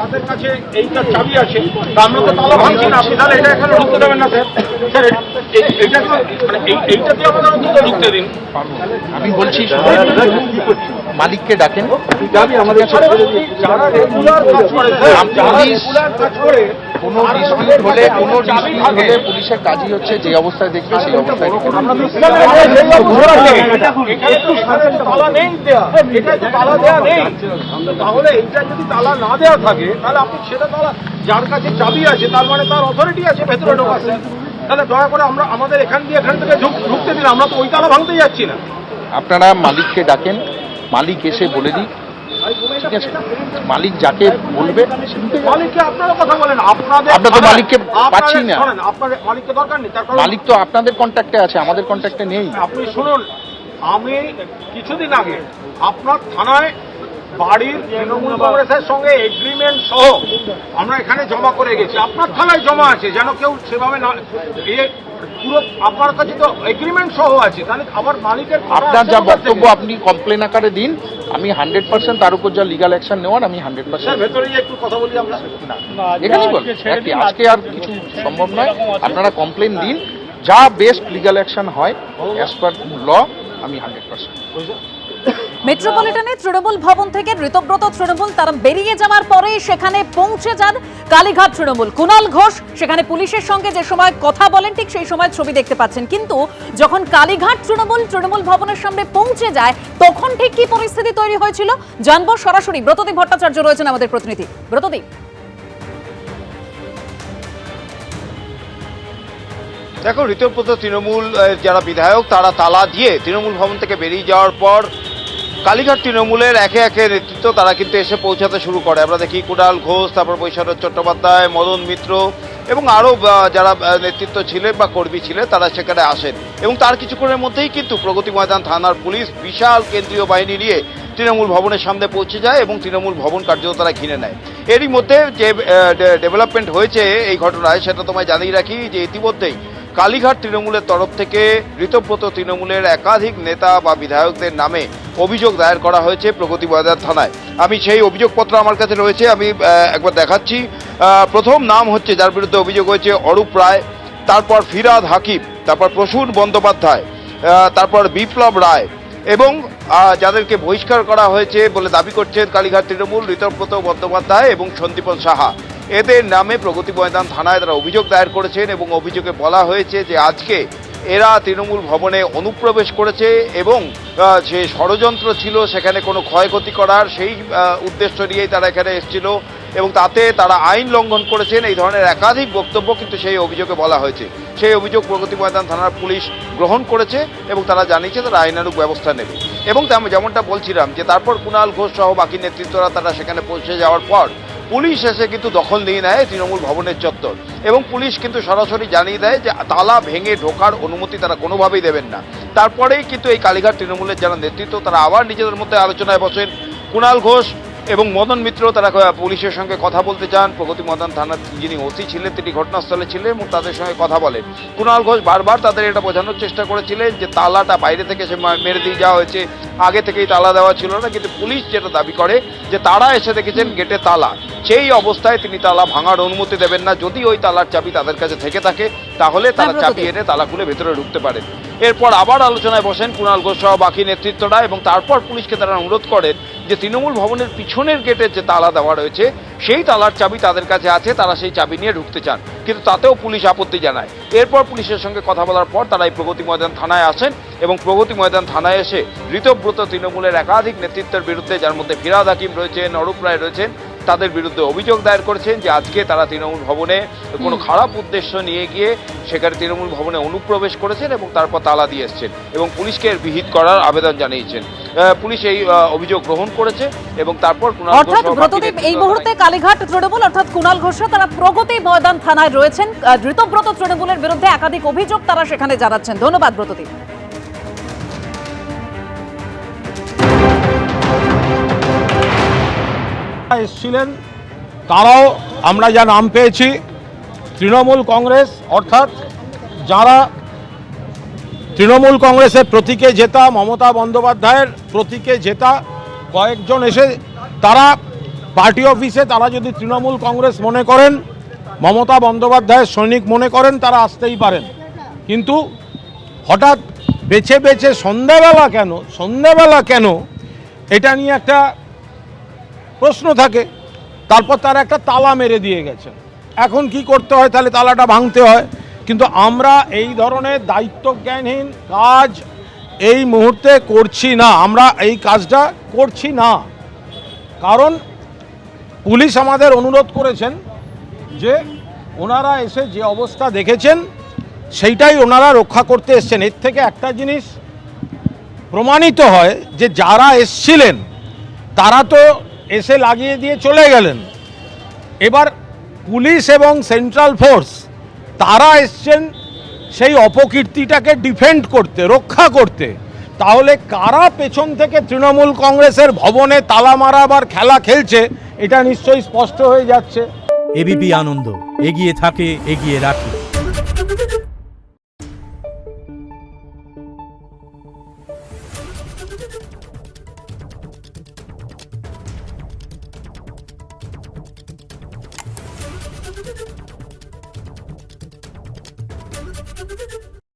তাদের কাছে এইটার চাবি আছে, আমরা তো তালা ভাঙছি না, আপনি তাহলে এটা এখানে ঢুকতে দেবেন না স্যার? স্যার এইটা মানে এইটা দিয়ে আমাদের অন্তত ঢুকতে দিন। আমি বলছি মালিককে ডাকেন। যারা রেগুলার কাজ করে কোনো ডিসপিউট হলে পুলিশের কাজই হচ্ছে যে অবস্থায় দেখবে সেই অবস্থায় তালা নেই দেয়া, এটা তালা দেয়া নেই। তাহলে এইটা যদি তালা না দেওয়া থাকে তাহলে আপনি সেটা তালা, যার কাছে চাবি আছে তার মানে তার অথরিটি আছে ভেতরে ঢোকাতে। তাহলে দয়া করে আমরা আমাদের এখান থেকে ঢুকতে দিন, আমরা তো ওই তালা ভাঙতে যাচ্ছি না। আপনারা মালিককে ডাকেন, মালিক এসে বলে দিক, ঠিক আছে? মালিক যাকে বলবে মালিককে আপনারা কথা বলেন, আমরা তো মালিককে পাচ্ছি না। আপনাদের মালিককে দরকার নেই, তার কারণ মালিক তো আপনাদের কন্ট্যাক্টে আছে, আমাদের কন্ট্যাক্টে নেই। আপনি শুনুন, আমি কিছুদিন আগে আপনার থানায় বাড়ির তৃণমূল কংগ্রেসের সঙ্গে এগ্রিমেন্ট সহ আমরা এখানে জমা করে গেছি, আপনার থানায় জমা আছে, যেন কেউ সেভাবে না, পুরো আপনার কাছে তো এগ্রিমেন্ট সহ আছে। তাহলে আবার মালিকের আপনার যা বক্তব্য আপনি কমপ্লেন আকারে দিন, আমি 100% তার উপর যা লিগাল অ্যাকশন নেওয়ার আমি 100%। ভেতরে একটু কথা বলি আমরা, এখানেই বল, আজকে আর কিছু সম্ভব নয়। আপনারা কমপ্লেন দিন, যা বেস্ট লিগাল অ্যাকশন হয় অ্যাজ পার ল আমি 100%। মেট্রোপলিটনে তৃণমূল ভবন থেকে ঋতব্রত তৃণমূল তারা বেরিয়ে যাওয়ার পরে সেখানে পৌঁছে যান কালীঘাট তৃণমূল। কুণাল ঘোষ সেখানে পুলিশের সঙ্গে যে সময় কথা বলেন ঠিক সেই সময় ছবি দেখতে পাচ্ছেন, কিন্তু যখন কালীঘাট তৃণমূল ভবনের সামনে পৌঁছে যায় তখন ঠিক কি পরিস্থিতি তৈরি হয়েছিল জানবো সরাসরি। ব্রতদীপ ভট্টাচার্য রয়েছেন আমাদের প্রতিনিধি। ব্রতদীপ, দেখো, ঋতব্রত তৃণমূল যারা বিধায়ক তারা তালা দিয়ে তৃণমূল ভবন থেকে বেরিয়ে যাওয়ার পর কালীঘাট তৃণমূলের একে একে নেতৃত্ব তারা কিন্তু এসে পৌঁছাতে শুরু করে। আমরা দেখি কুণাল ঘোষ, তারপর বৈশারদ চট্টোপাধ্যায়, মদন মিত্র এবং আরও যারা নেতৃত্ব ছিলেন বা কর্মী ছিলেন তারা সেখানে আসেন, এবং তার কিছুক্ষণের মধ্যেই কিন্তু প্রগতি ময়দান থানার পুলিশ বিশাল কেন্দ্রীয় বাহিনী নিয়ে তৃণমূল ভবনের সামনে পৌঁছে যায় এবং তৃণমূল ভবন কার্যত তারা ঘিরে নেয়। এরই মধ্যে যে ডেভেলপমেন্ট হয়েছে এই ঘটনায় সেটা তোমায় জানিয়ে রাখি যে ইতিমধ্যেই কালীঘাট তৃণমূলের তরফ থেকে ঋতব্রত তৃণমূলের একাধিক নেতা বা বিধায়কদের নামে অভিযোগ দায়ের করা হয়েছে প্রগতি ময়দান থানায়। আমি সেই অভিযোগপত্র আমার কাছে রয়েছে, আমি একবার দেখাচ্ছি। প্রথম নাম হচ্ছে যার বিরুদ্ধে অভিযোগ হয়েছে অরূপ রায়, তারপর ফিরাদ হাকিম, তারপর প্রসূন বন্দ্যোপাধ্যায়, তারপর বিপ্লব রায়, এবং যাদেরকে বহিষ্কার করা হয়েছে বলে দাবি করছেন কালীঘাট তৃণমূল ঋতব্রত বন্দ্যোপাধ্যায় এবং সন্দীপন সাহা। এদের নামে প্রগতি ময়দান থানায় তারা অভিযোগ দায়ের করেছেন এবং অভিযোগে বলা হয়েছে যে আজকে এরা তৃণমূল ভবনে অনুপ্রবেশ করেছে এবং যে ষড়যন্ত্র ছিল সেখানে কোনো ক্ষয়ক্ষতি করার সেই উদ্দেশ্য নিয়েই তারা এখানে এসেছিল এবং তাতে তারা আইন লঙ্ঘন করেছেন। এই ধরনের একাধিক বক্তব্য কিন্তু সেই অভিযোগে বলা হয়েছে। সেই অভিযোগ প্রগতি ময়দান থানার পুলিশ গ্রহণ করেছে এবং তারা জানিয়েছে তারা আইনানুগ ব্যবস্থা নেবে। এবং যেমনটা বলছিলাম যে তারপর কুণাল ঘোষ সহ বাকি নেতৃত্বরা তারা সেখানে পৌঁছে যাওয়ার পর পুলিশ এসে কিন্তু দখল নিয়ে নেয় তৃণমূল ভবনের চত্বর, এবং পুলিশ কিন্তু সরাসরি জানিয়ে দেয় যে তালা ভেঙে ঢোকার অনুমতি তারা কোনোভাবেই দেবেন না। তারপরেই কিন্তু এই কালীঘাট তৃণমূলের যারা নেতৃত্ব তারা আবার নিজেদের মধ্যে আলোচনায় বসেন। কুণাল ঘোষ এবং মদন মিত্র তারা পুলিশের সঙ্গে কথা বলতে চান। প্রগতি ময়দান থানার যিনি ওসি ছিলেন তিনি ঘটনাস্থলে ছিলেন এবং তাদের সঙ্গে কথা বলেন। কুণাল ঘোষ বারবার তাদের এটা বোঝানোর চেষ্টা করেছিলেন যে তালাটা বাইরে থেকে সে মেরে দিয়ে যাওয়া হয়েছে, আগে থেকেই তালা দেওয়া ছিল না, কিন্তু পুলিশ যেটা দাবি করে যে তারা এসে দেখেছেন গেটে তালা, সেই অবস্থায় তিনি তালা ভাঙার অনুমতি দেবেন না। যদি ওই তালার চাবি তাদের কাছে থেকে থাকে তাহলে তারা চাবি এনে তালা খুলে ভেতরে ঢুকতে পারেন। এরপর আবার আলোচনায় বসেন কুণাল ঘোষ সহ বাকি নেতৃত্বরা এবং তারপর পুলিশকে তারা অনুরোধ করেন যে তৃণমূল ভবনের পিছনের গেটের যে তালা দেওয়া রয়েছে সেই তালার চাবি তাদের কাছে আছে, তারা সেই চাবি নিয়ে ঢুকতে চান, কিন্তু তাতেও পুলিশ আপত্তি জানায়। এরপর পুলিশের সঙ্গে কথা বলার পর তারা এই প্রগতি ময়দান থানায় আসেন এবং প্রগতি ময়দান থানায় এসে ঋতব্রত তৃণমূলের একাধিক নেতৃত্বের বিরুদ্ধে, যার মধ্যে ফিরাদ হাকিম রয়েছেন, অরূপ রায় রয়েছেন, তাদের বিরুদ্ধে অভিযোগ দায়ের করেছেন যে আজকে তারা তৃণমূল ভবনে কোনো খারাপ উদ্দেশ্য নিয়ে গিয়ে সেখানে তৃণমূল ভবনে অনুপ্রবেশ করেছেন এবং তারপর তালা দিয়ে এসছেন এবং পুলিশকে এর বিহিত করার আবেদন জানিয়েছেন। পুলিশ এই অভিযোগ গ্রহণ করেছে এবং তারপর অর্থাৎ ব্রতদীপ এই মুহূর্তে কালীঘাট তৃণমূল অর্থাৎ কুণাল ঘোষ তারা প্রগতি ময়দান থানায় রয়েছেন। ঋতব্রত তৃণমূলের বিরুদ্ধে একাধিক অভিযোগ তারা সেখানে জানাচ্ছেন। ধন্যবাদ ব্রতদীপ। এসেছিলেন তারাও আমরা যা নাম পেয়েছি তৃণমূল কংগ্রেস, অর্থাৎ যারা তৃণমূল কংগ্রেসের প্রতীকে জেতা, মমতা বন্দ্যোপাধ্যায়ের প্রতীকে জেতা কয়েকজন এসে তারা পার্টি অফিসে তারা যদি তৃণমূল কংগ্রেস মনে করেন, মমতা বন্দ্যোপাধ্যায়ের সৈনিক মনে করেন, তারা আসতেই পারেন। কিন্তু হঠাৎ বেছে বেছে সন্ধ্যাবেলা কেন এটা নিয়ে একটা প্রশ্ন থাকে। তারপর তারা একটা তালা মেরে দিয়ে গেছেন। এখন কি করতে হয়, তাহলে তালাটা ভাঙতে হয়। কিন্তু আমরা এই ধরনের দায়িত্বজ্ঞানহীন কাজ এই মুহূর্তে করছি না, আমরা এই কাজটা করছি না। কারণ পুলিশ আমাদের অনুরোধ করেছেন যে ওনারা এসে যে অবস্থা দেখেছেন সেইটাই ওনারা রক্ষা করতে এসছেন। এর থেকে একটা জিনিস প্রমাণিত হয় যে যারা এসছিলেন তারা তো এসে লাগিয়ে দিয়ে চলে গেলেন। এবার পুলিশ এবং সেন্ট্রাল ফোর্স তারা এসছেন সেই অপকীর্তিটাকে ডিফেন্ড করতে, রক্ষা করতে। তাহলে কারা পেছন থেকে তৃণমূল কংগ্রেসের ভবনে তালা মারাবার খেলা খেলছে এটা নিশ্চয়ই স্পষ্ট হয়ে যাচ্ছে। এবিপি আনন্দ, এগিয়ে থাকে, এগিয়ে রাখে।